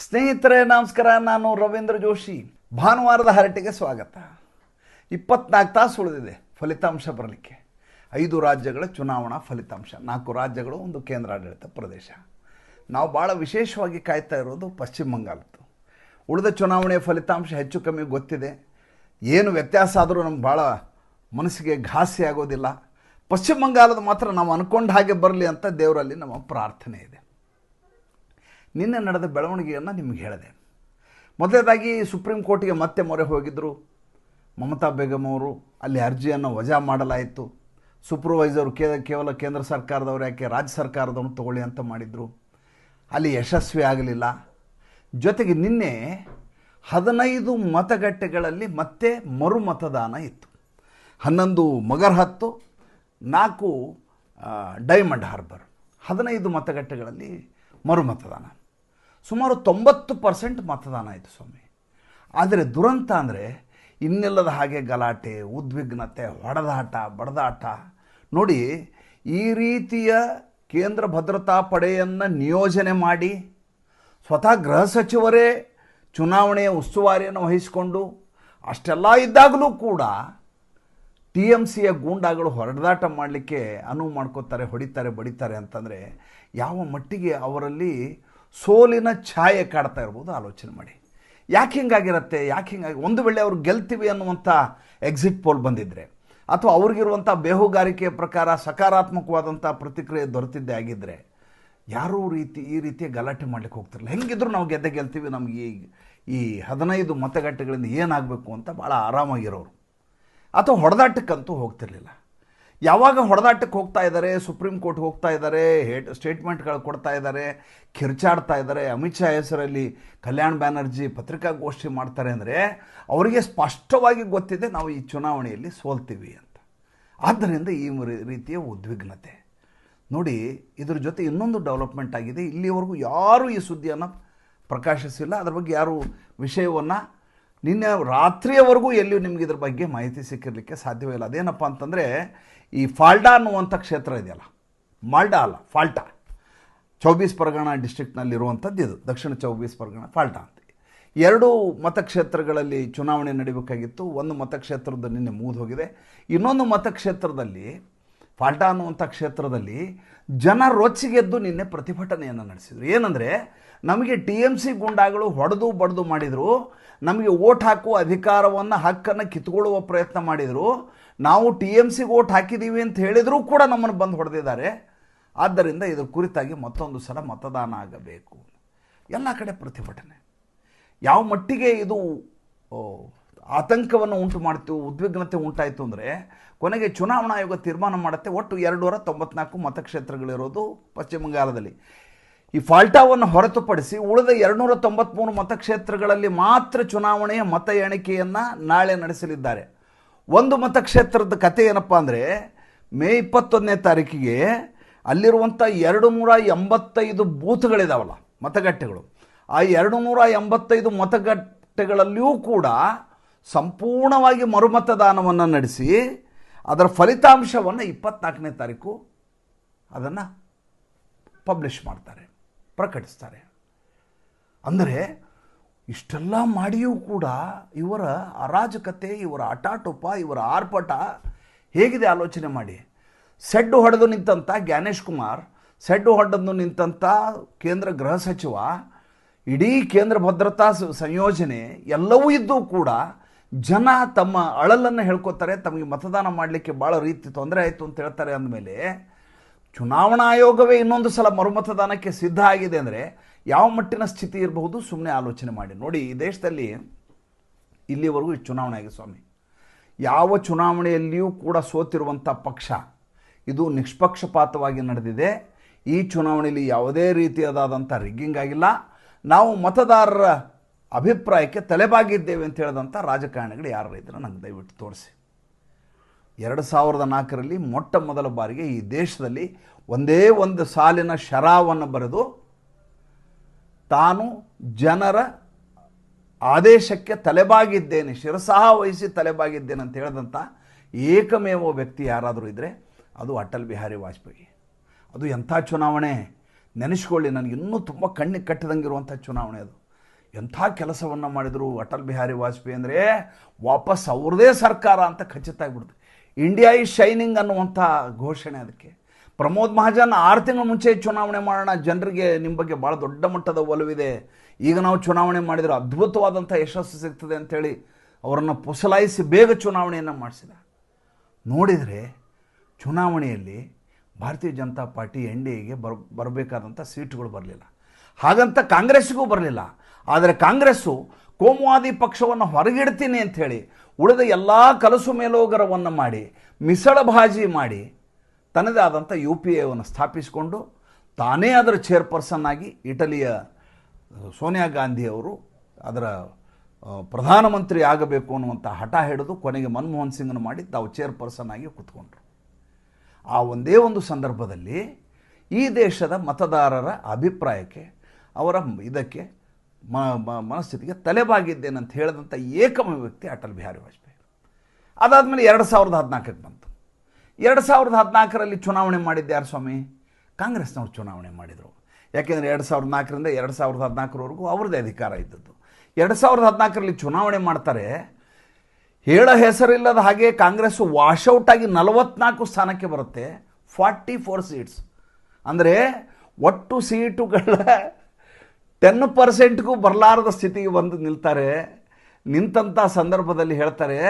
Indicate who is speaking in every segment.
Speaker 1: ಸ್ನೇಹಿತರೆ ನಮಸ್ಕಾರ. ನಾನು ರವೀಂದ್ರ ಜೋಶಿ. ಭಾನುವಾರದ ಹರಟೆಗೆ ಸ್ವಾಗತ. 24 ತಾಸು ಉಳಿದಿದೆ ಫಲಿತಾಂಶ ಬರಲಿಕ್ಕೆ. 5 ರಾಜ್ಯಗಳ ಚುನಾವಣಾ ಫಲಿತಾಂಶ, 4 ರಾಜ್ಯಗಳು, 1 ಕೇಂದ್ರಾಡಳಿತ ಪ್ರದೇಶ. ನಾವು ಭಾಳ ವಿಶೇಷವಾಗಿ ಕಾಯ್ತಾ ಇರೋದು ಪಶ್ಚಿಮ ಬಂಗಾಳದ್ದು. ಉಳಿದ ಚುನಾವಣೆಯ ಫಲಿತಾಂಶ ಹೆಚ್ಚು ಕಮ್ಮಿ ಗೊತ್ತಿದೆ. ಏನು ವ್ಯತ್ಯಾಸ ಆದರೂ ನಮ್ಗೆ ಭಾಳ ಮನಸ್ಸಿಗೆ ಘಾಸಿ ಆಗೋದಿಲ್ಲ. ಪಶ್ಚಿಮ ಬಂಗಾಳದ ಮಾತ್ರ ನಾವು ಅಂದ್ಕೊಂಡ ಹಾಗೆ ಬರಲಿ ಅಂತ ದೇವರಲ್ಲಿ ನಮ್ಮ ಪ್ರಾರ್ಥನೆ ಇದೆ. ನಿನ್ನೆ ನಡೆದ ಬೆಳವಣಿಗೆಯನ್ನು ನಿಮಗೆ ಹೇಳಿದೆ. ಮೊದಲನೇದಾಗಿ ಸುಪ್ರೀಂ ಕೋರ್ಟಿಗೆ ಮತ್ತೆ ಮೊರೆ ಹೋಗಿದ್ದರು ಮಮತಾ ಬೇಗಂ ಅವರು. ಅಲ್ಲಿ ಅರ್ಜಿಯನ್ನು ವಜಾ ಮಾಡಲಾಯಿತು. ಸೂಪರ್ವೈಸರು ಕೇವಲ ಕೇಂದ್ರ ಸರ್ಕಾರದವರು ಯಾಕೆ ರಾಜ್ಯ ಸರ್ಕಾರದವ್ರನ್ನ ತಗೊಳ್ಳಿ ಅಂತ ಮಾಡಿದರು. ಅಲ್ಲಿ ಯಶಸ್ವಿ ಆಗಲಿಲ್ಲ. ಜೊತೆಗೆ ನಿನ್ನೆ 15 ಮತಗಟ್ಟೆಗಳಲ್ಲಿ ಮತ್ತೆ ಮರು ಮತದಾನ ಇತ್ತು. 11 ಮಗರ್ಹತ್ತು, 4 ಡೈಮಂಡ್ ಹಾರ್ಬರ್. 15 ಮತಗಟ್ಟೆಗಳಲ್ಲಿ ಮರು ಮತದಾನ. ಸುಮಾರು 90% ಮತದಾನ ಆಯಿತು ಸ್ವಾಮಿ. ಆದರೆ ದುರಂತ ಅಂದರೆ ಇನ್ನಿಲ್ಲದ ಹಾಗೆ ಗಲಾಟೆ, ಉದ್ವಿಗ್ನತೆ, ಹೊಡೆದಾಟ, ಬಡದಾಟ. ನೋಡಿ, ಈ ರೀತಿಯ ಕೇಂದ್ರ ಭದ್ರತಾ ಪಡೆಯನ್ನು ನಿಯೋಜನೆ ಮಾಡಿ ಸ್ವತಃ ಗೃಹ ಸಚಿವರೇ ಚುನಾವಣೆಯ ಉಸ್ತುವಾರಿಯನ್ನು ವಹಿಸಿಕೊಂಡು ಅಷ್ಟೆಲ್ಲ ಇದ್ದಾಗಲೂ ಕೂಡ TMCಯ ಗೂಂಡಾಗಳು ಹೊಡೆದಾಟ ಮಾಡಲಿಕ್ಕೆ ಅನುವು ಮಾಡ್ಕೋತಾರೆ, ಹೊಡಿತಾರೆ, ಬಡಿತಾರೆ ಅಂತಂದರೆ ಯಾವ ಮಟ್ಟಿಗೆ ಅವರಲ್ಲಿ ಸೋಲಿನ ಛಾಯೆ ಕಾಡ್ತಾ ಇರ್ಬೋದು ಆಲೋಚನೆ ಮಾಡಿ. ಯಾಕೆ ಹಿಂಗಾಗಿರುತ್ತೆ? ಒಂದು ವೇಳೆ ಅವ್ರು ಗೆಲ್ತೀವಿ ಅನ್ನುವಂಥ ಎಕ್ಸಿಟ್ ಪೋಲ್ ಬಂದಿದ್ದರೆ, ಅಥವಾ ಅವ್ರಿಗಿರುವಂಥ ಬೇಹುಗಾರಿಕೆಯ ಪ್ರಕಾರ ಸಕಾರಾತ್ಮಕವಾದಂಥ ಪ್ರತಿಕ್ರಿಯೆ ದೊರೆತಿದ್ದೇ ಆಗಿದ್ದರೆ ಯಾರೂ ಈ ರೀತಿಯ ಗಲಾಟೆ ಮಾಡಲಿಕ್ಕೆ ಹೋಗ್ತಿರಲಿಲ್ಲ. ಹೆಂಗಿದ್ರು ನಾವು ಗೆಲ್ತೀವಿ, ನಮಗೆ ಈ 15 ಮತಗಟ್ಟೆಗಳಿಂದ ಏನಾಗಬೇಕು ಅಂತ ಭಾಳ ಆರಾಮಾಗಿರೋರು, ಅಥವಾ ಹೊಡೆದಾಟಕ್ಕಂತೂ ಹೋಗ್ತಿರ್ಲಿಲ್ಲ. ಯಾವಾಗ ಹೊಡೆದಾಟಕ್ಕೆ ಹೋಗ್ತಾ ಇದ್ದಾರೆ, ಸುಪ್ರೀಂ ಕೋರ್ಟ್ಗೆ ಹೋಗ್ತಾ ಇದ್ದಾರೆ, ಸ್ಟೇಟ್ಮೆಂಟ್ಗಳು ಕೊಡ್ತಾ ಇದ್ದಾರೆ, ಕಿರ್ಚಾಡ್ತಾ ಇದ್ದಾರೆ, ಅಮಿತ್ ಶಾ ಹೆಸರಲ್ಲಿ ಕಲ್ಯಾಣ್ ಬ್ಯಾನರ್ಜಿ ಪತ್ರಿಕಾಗೋಷ್ಠಿ ಮಾಡ್ತಾರೆ ಅಂದರೆ ಅವರಿಗೆ ಸ್ಪಷ್ಟವಾಗಿ ಗೊತ್ತಿದೆ ನಾವು ಈ ಚುನಾವಣೆಯಲ್ಲಿ ಸೋಲ್ತೀವಿ ಅಂತ. ಆದ್ದರಿಂದ ಈ ರೀತಿಯ ಉದ್ವಿಗ್ನತೆ ನೋಡಿ. ಇದ್ರ ಜೊತೆ ಇನ್ನೊಂದು ಡೆವಲಪ್ಮೆಂಟ್ ಆಗಿದೆ. ಇಲ್ಲಿವರೆಗೂ ಯಾರೂ ಈ ಸುದ್ದಿಯನ್ನು ಪ್ರಕಾಶಿಸಿಲ್ಲ. ಅದ್ರ ಬಗ್ಗೆ ಯಾರೂ ವಿಷಯವನ್ನು ನಿನ್ನೆ ರಾತ್ರಿಯವರೆಗೂ ಎಲ್ಲಿಯೂ ನಿಮಗೆ ಇದ್ರ ಬಗ್ಗೆ ಮಾಹಿತಿ ಸಿಕ್ಕಿರಲಿಕ್ಕೆ ಸಾಧ್ಯವೇ ಇಲ್ಲ. ಅದೇನಪ್ಪ ಅಂತಂದರೆ, ಈ ಫಾಲ್ಟಾ ಅನ್ನುವಂಥ ಕ್ಷೇತ್ರ ಇದೆಯಲ್ಲ, ಮಾಲ್ಡಾ ಅಲ್ಲ ಫಾಲ್ಟಾ, 24 ಪರಗಣ ಡಿಸ್ಟ್ರಿಕ್ಟ್ನಲ್ಲಿರುವಂಥದ್ದು. ಇದು ದಕ್ಷಿಣ 24 ಪರಗಣ ಫಾಲ್ಟಾ ಅಂತ. 2 ಮತಕ್ಷೇತ್ರಗಳಲ್ಲಿ ಚುನಾವಣೆ ನಡೀಬೇಕಾಗಿತ್ತು. 1 ಮತಕ್ಷೇತ್ರದ ನಿನ್ನೆ ಮುಗಿದು ಹೋಗಿದೆ. ಇನ್ನೊಂದು ಮತಕ್ಷೇತ್ರದಲ್ಲಿ, ಫಾಲ್ಟಾ ಅನ್ನುವಂಥ ಕ್ಷೇತ್ರದಲ್ಲಿ ಜನ ರೊಚ್ಚಿಗೆದ್ದು ನಿನ್ನೆ ಪ್ರತಿಭಟನೆಯನ್ನು ನಡೆಸಿದರು. ಏನಂದರೆ, ನಮಗೆ TMC ಗೂಂಡಾಗಳು ಹೊಡೆದು ಬಡ್ದು ಮಾಡಿದರು, ನಮಗೆ ಓಟ್ ಹಾಕುವ ಅಧಿಕಾರವನ್ನು ಹಕ್ಕನ್ನು ಕಿತ್ಕೊಳ್ಳುವ ಪ್ರಯತ್ನ ಮಾಡಿದರು, ನಾವು TMCಗೆ ಓಟ್ ಹಾಕಿದ್ದೀವಿ ಅಂತ ಹೇಳಿದರೂ ಕೂಡ ನಮ್ಮನ್ನು ಬಂದು ಹೊಡೆದಿದ್ದಾರೆ. ಆದ್ದರಿಂದ ಇದರ ಕುರಿತಾಗಿ ಮತ್ತೊಂದು ಸಲ ಮತದಾನ ಆಗಬೇಕು. ಎಲ್ಲ ಕಡೆ ಪ್ರತಿಭಟನೆ. ಯಾವ ಮಟ್ಟಿಗೆ ಇದು ಆತಂಕವನ್ನು ಉಂಟು ಮಾಡ್ತೀವಿ, ಉದ್ವಿಗ್ನತೆ ಉಂಟಾಯಿತು ಅಂದರೆ ಕೊನೆಗೆ ಚುನಾವಣಾ ಆಯೋಗ ತೀರ್ಮಾನ ಮಾಡುತ್ತೆ, ಒಟ್ಟು 294 ಮತಕ್ಷೇತ್ರಗಳಿರೋದು ಪಶ್ಚಿಮ ಬಂಗಾಳದಲ್ಲಿ. ಈ ಫಾಲ್ಟಾವನ್ನು ಹೊರತುಪಡಿಸಿ ಉಳಿದ 293 ಮತಕ್ಷೇತ್ರಗಳಲ್ಲಿ ಮಾತ್ರ ಚುನಾವಣೆಯ ಮತ ಎಣಿಕೆಯನ್ನು ನಾಳೆ ನಡೆಸಲಿದ್ದಾರೆ. ಒಂದು ಮತಕ್ಷೇತ್ರದ ಕತೆ ಏನಪ್ಪ ಅಂದರೆ, ಮೇ 21ನೇ ತಾರೀಕಿಗೆ ಅಲ್ಲಿರುವಂಥ 285 ಬೂತ್ಗಳಿದಾವಲ್ಲ, ಮತಗಟ್ಟೆಗಳು, ಆ 285 ಮತಗಟ್ಟೆಗಳಲ್ಲಿಯೂ ಕೂಡ ಸಂಪೂರ್ಣವಾಗಿ ಮರುಮತದಾನವನ್ನು ನಡೆಸಿ ಅದರ ಫಲಿತಾಂಶವನ್ನು 24ನೇ ತಾರೀಕು ಅದನ್ನು ಪಬ್ಲಿಷ್ ಮಾಡ್ತಾರೆ, ಪ್ರಕಟಿಸ್ತಾರೆ. ಅಂದರೆ ಇಷ್ಟೆಲ್ಲ ಮಾಡಿಯೂ ಕೂಡ ಇವರ ಅರಾಜಕತೆ, ಇವರ ಆಟಾಟೋಪ, ಇವರ ಆರ್ಭಟ ಹೇಗಿದೆ ಆಲೋಚನೆ ಮಾಡಿ. ಸೆಡ್ಡು ಹೊಡೆದು ನಿಂತಂಥ ಜ್ಞಾನೇಶ್ ಕುಮಾರ್, ಸೆಡ್ಡು ಹೊಡೆದು ನಿಂತಂಥ ಕೇಂದ್ರ ಗೃಹ ಸಚಿವ, ಇಡೀ ಕೇಂದ್ರ ಭದ್ರತಾ ಸಂಯೋಜನೆ ಎಲ್ಲವೂ ಇದ್ದೂ ಕೂಡ ಜನ ತಮ್ಮ ಅಳಲನ್ನು ಹೇಳ್ಕೊತಾರೆ, ತಮಗೆ ಮತದಾನ ಮಾಡಲಿಕ್ಕೆ ಭಾಳ ರೀತಿ ತೊಂದರೆ ಆಯಿತು ಅಂತ ಹೇಳ್ತಾರೆ. ಅಂದಮೇಲೆ ಚುನಾವಣಾ ಆಯೋಗವೇ ಇನ್ನೊಂದು ಸಲ ಮರುಮತದಾನಕ್ಕೆ ಸಿದ್ಧ ಆಗಿದೆ ಅಂದರೆ ಯಾವ ಮಟ್ಟಿನ ಸ್ಥಿತಿ ಇರಬಹುದು, ಸುಮ್ಮನೆ ಆಲೋಚನೆ ಮಾಡಿ ನೋಡಿ. ಈ ದೇಶದಲ್ಲಿ ಇಲ್ಲಿವರೆಗೂ ಈ ಚುನಾವಣೆ ಆಗಿದೆ ಸ್ವಾಮಿ. ಯಾವ ಚುನಾವಣೆಯಲ್ಲಿಯೂ ಕೂಡ ಸೋತಿರುವಂಥ ಪಕ್ಷ ಇದು ನಿಷ್ಪಕ್ಷಪಾತವಾಗಿ ನಡೆದಿದೆ. ಈ ಚುನಾವಣೆಯಲ್ಲಿ ಯಾವುದೇ ರೀತಿಯಾದಂಥ ರಿಗ್ಗಿಂಗ್ ಆಗಿಲ್ಲ. ನಾವು ಮತದಾರರ ಅಭಿಪ್ರಾಯಕ್ಕೆ ತಲೆಬಾಗಿದ್ದೇವೆ ಅಂತ ಹೇಳಿದಂಥ ರಾಜಕಾರಣಿಗಳು ಯಾರು ಇದ್ರೆ ನನಗೆ ದಯವಿಟ್ಟು ತೋರಿಸಿ. 2004ರಲ್ಲಿ ಮೊಟ್ಟ ಮೊದಲ ಬಾರಿಗೆ ಈ ದೇಶದಲ್ಲಿ ಒಂದೇ ಒಂದು ಸಾಲಿನ ಶರಾವನ್ನು ಬರೆದು ತಾನು ಜನರ ಆದೇಶಕ್ಕೆ ತಲೆಬಾಗಿದ್ದೇನೆ, ಶಿರಸಾಹ ವಹಿಸಿ ತಲೆಬಾಗಿದ್ದೇನೆ ಅಂತ ಹೇಳಿದಂಥ ಏಕಮೇವ ವ್ಯಕ್ತಿ ಯಾರಾದರೂ ಇದ್ದರೆ ಅದು ಅಟಲ್ ಬಿಹಾರಿ ವಾಜಪೇಯಿ. ಅದು ಎಂಥ ಚುನಾವಣೆ ನೆನೆಸ್ಕೊಳ್ಳಿ. ನನಗೆ ಇನ್ನೂ ತುಂಬ ಕಣ್ಣಿಗೆ ಕಟ್ಟಿದಂಗಿರುವಂಥ ಚುನಾವಣೆ ಅದು. ಎಂಥ ಕೆಲಸವನ್ನು ಮಾಡಿದರು ಅಟಲ್ ಬಿಹಾರಿ ವಾಜಪೇಯಿ ಅಂದರೆ ವಾಪಸ್ ಅವ್ರದೇ ಸರ್ಕಾರ ಅಂತ ಖಚಿತ ಆಗಿಬಿಡ್ತು. ಇಂಡಿಯಾ ಈಸ್ ಶೈನಿಂಗ್ ಅನ್ನುವಂಥ ಘೋಷಣೆ ಅದಕ್ಕೆ. ಪ್ರಮೋದ್ ಮಹಾಜನ್ 6 ತಿಂಗಳ ಮುಂಚೆ ಚುನಾವಣೆ ಮಾಡೋಣ, ಜನರಿಗೆ ನಿಮ್ಮ ಬಗ್ಗೆ ಭಾಳ ದೊಡ್ಡ ಮಟ್ಟದ ಒಲವಿದೆ, ಈಗ ನಾವು ಚುನಾವಣೆ ಮಾಡಿದರೆ ಅದ್ಭುತವಾದಂಥ ಯಶಸ್ಸು ಸಿಗ್ತದೆ ಅಂಥೇಳಿ ಅವರನ್ನು ಪುಸಲಾಯಿಸಿ ಬೇಗ ಚುನಾವಣೆಯನ್ನು ಮಾಡಿಸಿದ. ನೋಡಿದರೆ ಚುನಾವಣೆಯಲ್ಲಿ ಭಾರತೀಯ ಜನತಾ ಪಾರ್ಟಿ NDAಗೆ ಬರಬೇಕಾದಂಥ ಸೀಟುಗಳು ಬರಲಿಲ್ಲ. ಹಾಗಂತ ಕಾಂಗ್ರೆಸ್ಸಿಗೂ ಬರಲಿಲ್ಲ. ಆದರೆ ಕಾಂಗ್ರೆಸ್ಸು ಕೋಮುವಾದಿ ಪಕ್ಷವನ್ನು ಹೊರಗಿಡ್ತೀನಿ ಅಂಥೇಳಿ ಉಳಿದ ಎಲ್ಲ ಕಲಸು ಮೇಲೋಗರವನ್ನು ಮಾಡಿ ಮಿಸಳಭಾಜಿ ಮಾಡಿ ತನ್ನದೇ ಆದಂಥ UPAವನ್ನು ಸ್ಥಾಪಿಸಿಕೊಂಡು ತಾನೇ ಅದರ ಚೇರ್ಪರ್ಸನ್ ಆಗಿ ಇಟಲಿಯ ಸೋನಿಯಾ ಗಾಂಧಿಯವರು ಅದರ ಪ್ರಧಾನಮಂತ್ರಿ ಆಗಬೇಕು ಅನ್ನುವಂಥ ಹಠ ಹಿಡಿದು ಕೊನೆಗೆ ಮನಮೋಹನ್ ಸಿಂಗ್ನ ಮಾಡಿ ತಾವು ಚೇರ್ಪರ್ಸನ್ ಆಗಿ ಕೂತ್ಕೊಂಡ್ರು. ಆ ಒಂದೇ ಒಂದು ಸಂದರ್ಭದಲ್ಲಿ ಈ ದೇಶದ ಮತದಾರರ ಅಭಿಪ್ರಾಯಕ್ಕೆ ಅವರ ಇದಕ್ಕೆ ಮನಸ್ಥಿತಿಗೆ ತಲೆಬಾಗಿದ್ದೇನಂತ ಹೇಳಿದಂಥ ಏಕಮೇವ ವ್ಯಕ್ತಿ ಅಟಲ್ ಬಿಹಾರಿ ವಾಜಪೇಯಿ. ಅದಾದಮೇಲೆ 2014ಕ್ಕೆ ಬಂತು. 2014ರಲ್ಲಿ ಚುನಾವಣೆ ಮಾಡಿದ್ದು ಯಾರು ಸ್ವಾಮಿ? ಕಾಂಗ್ರೆಸ್ನವ್ರು ಚುನಾವಣೆ ಮಾಡಿದರು. ಯಾಕೆಂದರೆ 2004ರಿಂದ 2014ವರೆಗೂ ಅವ್ರದ್ದೇ ಅಧಿಕಾರ ಇದ್ದದ್ದು. 2014ರಲ್ಲಿ ಚುನಾವಣೆ ಮಾಡ್ತಾರೆ. ಹೇಳ ಹೆಸರಿಲ್ಲದ ಹಾಗೆ ಕಾಂಗ್ರೆಸ್ಸು ವಾಶೌಟ್ ಆಗಿ 44 ಸ್ಥಾನಕ್ಕೆ ಬರುತ್ತೆ, 44 ಸೀಟ್ಸ್. ಅಂದರೆ ಒಟ್ಟು ಸೀಟುಗಳ 10%ಗೂ ಬರಲಾರದ ಸ್ಥಿತಿಗೆ ಬಂದು ನಿಲ್ತಾರೆ. ನಿಂತಹ ಸಂದರ್ಭದಲ್ಲಿ ಹೇಳ್ತಾರೆ,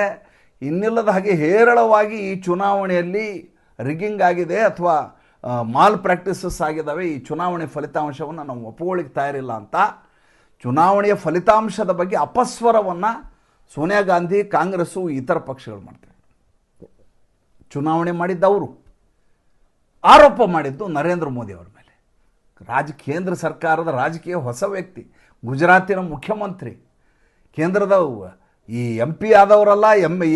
Speaker 1: ಇನ್ನಿಲ್ಲದ ಹಾಗೆ ಹೇರಳವಾಗಿ ಈ ಚುನಾವಣೆಯಲ್ಲಿ ರಿಗ್ಗಿಂಗ್ ಆಗಿದೆ ಅಥವಾ ಮಾಲ್ ಪ್ರಾಕ್ಟೀಸಸ್ ಆಗಿದ್ದಾವೆ, ಈ ಚುನಾವಣೆ ಫಲಿತಾಂಶವನ್ನು ನಾವು ಒಪ್ಪಿಕೊಳ್ಳಿಕ್ಕೆ ತಯಾರಿಲ್ಲ ಅಂತ ಚುನಾವಣೆಯ ಫಲಿತಾಂಶದ ಬಗ್ಗೆ ಅಪಸ್ವರವನ್ನು ಸೋನಿಯಾ ಗಾಂಧಿ, ಕಾಂಗ್ರೆಸ್ಸು, ಇತರ ಪಕ್ಷಗಳು ಮಾಡ್ತಾರೆ. ಚುನಾವಣೆ ಮಾಡಿದ್ದವರು, ಆರೋಪ ಮಾಡಿದ್ದು ನರೇಂದ್ರ ಮೋದಿ ಅವರ ಮೇಲೆ. ಕೇಂದ್ರ ಸರ್ಕಾರದ ರಾಜಕೀಯ ಹೊಸ ವ್ಯಕ್ತಿ, ಗುಜರಾತಿನ ಮುಖ್ಯಮಂತ್ರಿ, ಕೇಂದ್ರದ ಈ MP ಆದವರಲ್ಲ,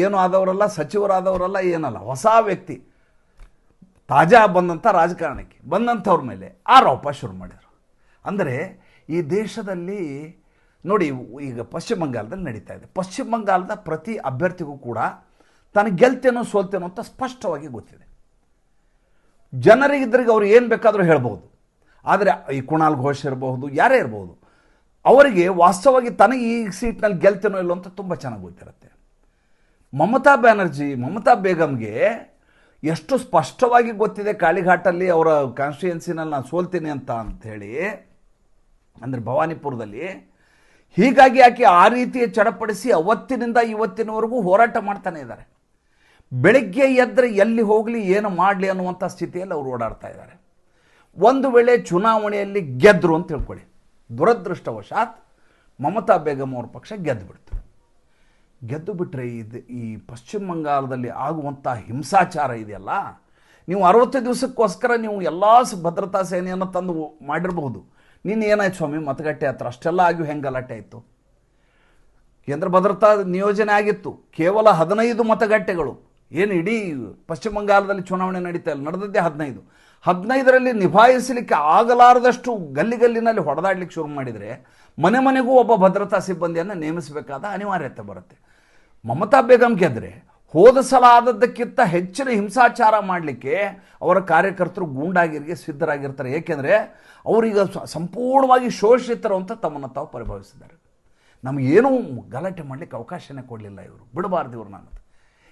Speaker 1: ಏನು ಆದವರಲ್ಲ, ಸಚಿವರಾದವರಲ್ಲ, ಏನಲ್ಲ, ಹೊಸ ವ್ಯಕ್ತಿ, ತಾಜಾ ಬಂದಂಥ ರಾಜಕಾರಣಕ್ಕೆ ಬಂದಂಥವ್ರ ಮೇಲೆ ಆರೋಪ ಶುರು ಮಾಡಿದರು. ಅಂದರೆ ಈ ದೇಶದಲ್ಲಿ ನೋಡಿ, ಈಗ ಪಶ್ಚಿಮ ಬಂಗಾಳದಲ್ಲಿ ನಡೀತಾ ಇದೆ. ಪಶ್ಚಿಮ ಬಂಗಾಳದ ಪ್ರತಿ ಅಭ್ಯರ್ಥಿಗೂ ಕೂಡ ತಾನು ಗೆಲ್ತೇನೋ ಸೋಲ್ತೇನೋ ಅಂತ ಸ್ಪಷ್ಟವಾಗಿ ಗೊತ್ತಿದೆ. ಜನರಿಗಿದ್ರಿಗೆ ಅವ್ರು ಏನು ಬೇಕಾದರೂ ಹೇಳ್ಬೋದು. ಆದರೆ ಈ ಕುಣಾಲ್ ಘೋಷ್ ಇರಬಹುದು, ಯಾರೇ ಇರಬಹುದು, ಅವರಿಗೆ ವಾಸ್ತವವಾಗಿ ತನಗೆ ಈ ಸೀಟ್ನಲ್ಲಿ ಗೆಲ್ತೇನೋ ಇಲ್ಲೋ ಅಂತ ತುಂಬ ಚೆನ್ನಾಗಿ ಗೊತ್ತಿರುತ್ತೆ. ಮಮತಾ ಬೇಗಮ್ಗೆ ಎಷ್ಟು ಸ್ಪಷ್ಟವಾಗಿ ಗೊತ್ತಿದೆ ಕಾಳಿಘಾಟಲ್ಲಿ ಅವರ ಕಾನ್ಸ್ಟಿಟ್ಯೂಯೆನ್ಸಿನಲ್ಲಿ ನಾನು ಸೋಲ್ತೀನಿ ಅಂಥೇಳಿ, ಅಂದರೆ ಭವಾನಿಪುರದಲ್ಲಿ. ಹೀಗಾಗಿ ಆಕೆ ಆ ರೀತಿಯ ಚಡಪಡಿಸಿ ಅವತ್ತಿನಿಂದ ಇವತ್ತಿನವರೆಗೂ ಹೋರಾಟ ಮಾಡ್ತಾನೆ ಇದ್ದಾರೆ. ಬೆಳಗ್ಗೆ ಎದ್ದರೆ ಎಲ್ಲಿ ಹೋಗಲಿ, ಏನು ಮಾಡಲಿ ಅನ್ನುವಂಥ ಸ್ಥಿತಿಯಲ್ಲಿ ಅವರು ಓಡಾಡ್ತಾ ಇದ್ದಾರೆ. ಒಂದು ವೇಳೆ ಚುನಾವಣೆಯಲ್ಲಿ ಗೆದ್ದರು ಅಂತ ತಿಳ್ಕೊಳ್ಳಿ, ದುರದೃಷ್ಟವಶಾತ್ ಮಮತಾ ಬೇಗಮ್ ಅವ್ರ ಪಕ್ಷ ಗೆದ್ದು ಬಿಟ್ಟರೆ ಈ ಪಶ್ಚಿಮ ಬಂಗಾಳದಲ್ಲಿ ಆಗುವಂಥ ಹಿಂಸಾಚಾರ ಇದೆಯಲ್ಲ, ನೀವು 60 ದಿವಸಕ್ಕೋಸ್ಕರ ನೀವು ಎಲ್ಲ ಭದ್ರತಾ ಸೇನೆಯನ್ನು ತಂದು ಮಾಡಿರಬಹುದು. ನೀನು ಏನಾಯ್ತು ಸ್ವಾಮಿ, ಮತಗಟ್ಟೆ ಹತ್ರ ಅಷ್ಟೆಲ್ಲ ಆಗಿಯೂ ಹೆಂಗೆ ಗಲಾಟೆ ಆಯಿತು? ಕೇಂದ್ರ ಭದ್ರತಾ ನಿಯೋಜನೆ ಆಗಿತ್ತು, ಕೇವಲ 15 ಮತಗಟ್ಟೆಗಳು. ಏನು ಇಡೀ ಪಶ್ಚಿಮ ಬಂಗಾಳದಲ್ಲಿ ಚುನಾವಣೆ ನಡೀತಾ ಇಲ್ಲ, ನಡೆದದ್ದೇ 15ರಲ್ಲಿ ನಿಭಾಯಿಸಲಿಕ್ಕೆ ಆಗಲಾರದಷ್ಟು ಗಲ್ಲಿನಲ್ಲಿ ಹೊಡೆದಾಡ್ಲಿಕ್ಕೆ ಶುರು ಮಾಡಿದರೆ ಮನೆಗೂ ಒಬ್ಬ ಭದ್ರತಾ ಸಿಬ್ಬಂದಿಯನ್ನು ನೇಮಿಸಬೇಕಾದ ಅನಿವಾರ್ಯತೆ ಬರುತ್ತೆ. ಮಮತಾ ಬೇಗಮ್ ಗೆದ್ದರೆ ಹೋದ ಸಲ ಆದದ್ದಕ್ಕಿಂತ ಹೆಚ್ಚಿನ ಹಿಂಸಾಚಾರ ಮಾಡಲಿಕ್ಕೆ ಅವರ ಕಾರ್ಯಕರ್ತರು ಗೂಂಡಾಗಿರಿಗೆ ಸಿದ್ಧರಾಗಿರ್ತಾರೆ. ಏಕೆಂದರೆ ಅವರೀಗ ಸಂಪೂರ್ಣವಾಗಿ ಶೋಷಿತರು ಅಂತ ತಮ್ಮನ್ನು ತಾವು ಪರಿಭಾವಿಸಿದ್ದಾರೆ. ನಮಗೇನೂ ಗಲಾಟೆ ಮಾಡಲಿಕ್ಕೆ ಅವಕಾಶನೇ ಕೊಡಲಿಲ್ಲ ಇವರು, ಬಿಡಬಾರ್ದು ಇವ್ರು ನಾನು.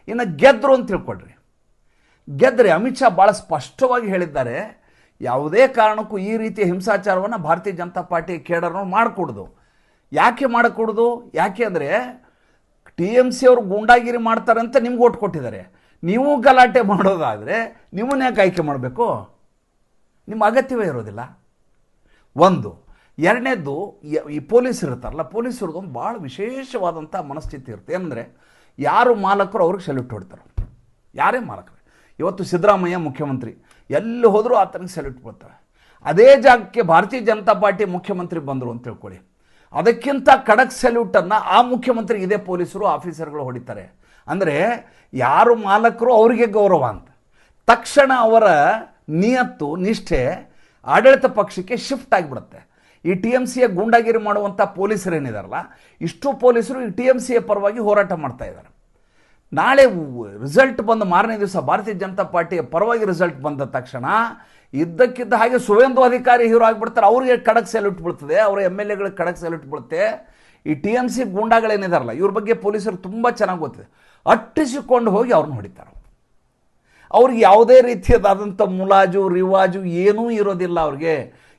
Speaker 1: ಇನ್ನು ಗೆದ್ದರು ಅಂತ ತಿಳ್ಕೊಳ್ರಿ. ಗೆದ್ದರೆ ಅಮಿತ್ ಶಾ ಭಾಳ ಸ್ಪಷ್ಟವಾಗಿ ಹೇಳಿದ್ದಾರೆ, ಯಾವುದೇ ಕಾರಣಕ್ಕೂ ಈ ರೀತಿಯ ಹಿಂಸಾಚಾರವನ್ನು ಭಾರತೀಯ ಜನತಾ ಪಾರ್ಟಿ ಕೇಡರ್ನವ್ರು ಮಾಡಿಕೊಡೋದು. ಯಾಕೆ ಮಾಡಿಕೊಡೋದು? ಯಾಕೆ ಅಂದರೆ TMC ಅವರು ಗೂಂಡಾಗಿರಿ ಮಾಡ್ತಾರೆ ಅಂತ ನಿಮ್ಗೆ ಓಟ್ ಕೊಟ್ಟಿದ್ದಾರೆ. ನೀವು ಗಲಾಟೆ ಮಾಡೋದಾದರೆ ನಿಮ್ಮನ್ನ ಯಾಕೆ ಆಯ್ಕೆ ಮಾಡಬೇಕು? ನಿಮ್ಮ ಅಗತ್ಯವೇ ಇರೋದಿಲ್ಲ. ಒಂದು. ಎರಡನೇದ್ದು, ಈ ಪೊಲೀಸರು ಇರ್ತಾರಲ್ಲ, ಪೊಲೀಸರದೊಂದು ಭಾಳ ವಿಶೇಷವಾದಂಥ ಮನಸ್ಥಿತಿ ಇರುತ್ತೆ. ಏನಂದರೆ ಯಾರು ಮಾಲಕರು ಅವ್ರಿಗೆ ಸೆಲ್ಯೂಟ್ ಹೊಡ್ತಾರೆ, ಯಾರೇ ಮಾಲಕರು. ಇವತ್ತು ಸಿದ್ದರಾಮಯ್ಯ ಮುಖ್ಯಮಂತ್ರಿ, ಎಲ್ಲಿ ಹೋದರೂ ಆತನಿಗೆ ಸೆಲ್ಯೂಟ್ ಕೊಡ್ತಾರೆ. ಅದೇ ಜಾಗಕ್ಕೆ ಭಾರತೀಯ ಜನತಾ ಪಾರ್ಟಿ ಮುಖ್ಯಮಂತ್ರಿ ಬಂದರು ಅಂತ ತಿಳ್ಕೊಳ್ಳಿ, ಅದಕ್ಕಿಂತ ಖಡಕ್ ಸೆಲ್ಯೂಟನ್ನು ಆ ಮುಖ್ಯಮಂತ್ರಿಗೆ ಇದೇ ಪೊಲೀಸರು ಆಫೀಸರ್ಗಳು ಹೊಡಿತಾರೆ. ಅಂದರೆ ಯಾರು ಮಾಲಕರು ಅವರಿಗೆ ಗೌರವ ಅಂತ. ತಕ್ಷಣ ಅವರ ನಿಯತ್ತು ನಿಷ್ಠೆ ಆಡಳಿತ ಪಕ್ಷಕ್ಕೆ ಶಿಫ್ಟ್ ಆಗಿಬಿಡುತ್ತೆ. ಈ TMCಯ ಗೂಂಡಾಗಿರಿ ಮಾಡುವಂಥ ಪೊಲೀಸರು ಏನಿದಾರಲ್ಲ, ಇಷ್ಟು ಪೊಲೀಸರು ಈ TMCಯ ಪರವಾಗಿ ಹೋರಾಟ ಮಾಡ್ತಾ ಇದ್ದಾರೆ. ನಾಳೆ ರಿಸಲ್ಟ್ ಬಂದ ಮಾರನೇ ದಿವಸ ಭಾರತೀಯ ಜನತಾ ಪಾರ್ಟಿಯ ಪರವಾಗಿ ರಿಸಲ್ಟ್ ಬಂದ ತಕ್ಷಣ ಇದ್ದಕ್ಕಿದ್ದ ಹಾಗೆ ಸುವೇಂದು ಅಧಿಕಾರಿ ಹೀರೋ ಆಗಿಬಿಡ್ತಾರೆ. ಅವ್ರಿಗೆ ಖಡಕ್ ಸೆಲ್ಯೂಟ್ ಬೀಳ್ತದೆ, ಅವರ MLAಗಳಿಗೆ ಖಡಕ್ ಸೆಲ್ಯೂಟ್ ಬೀಳುತ್ತೆ. ಈ TMC ಗೂಂಡಾಗಳೇನಿದಾರಲ್ಲ ಇವ್ರ ಬಗ್ಗೆ ಪೊಲೀಸರು ತುಂಬ ಚೆನ್ನಾಗಿ ಗೊತ್ತಿದೆ. ಅಟ್ಟಿಸಿಕೊಂಡು ಹೋಗಿ ಅವ್ರನ್ನ ಹೊಡಿತಾರೆ. ಅವ್ರಿಗೆ ಯಾವುದೇ ರೀತಿಯದಾದಂಥ ಮುಲಾಜು ರಿವಾಜು ಏನೂ ಇರೋದಿಲ್ಲ. ಅವ್ರಿಗೆ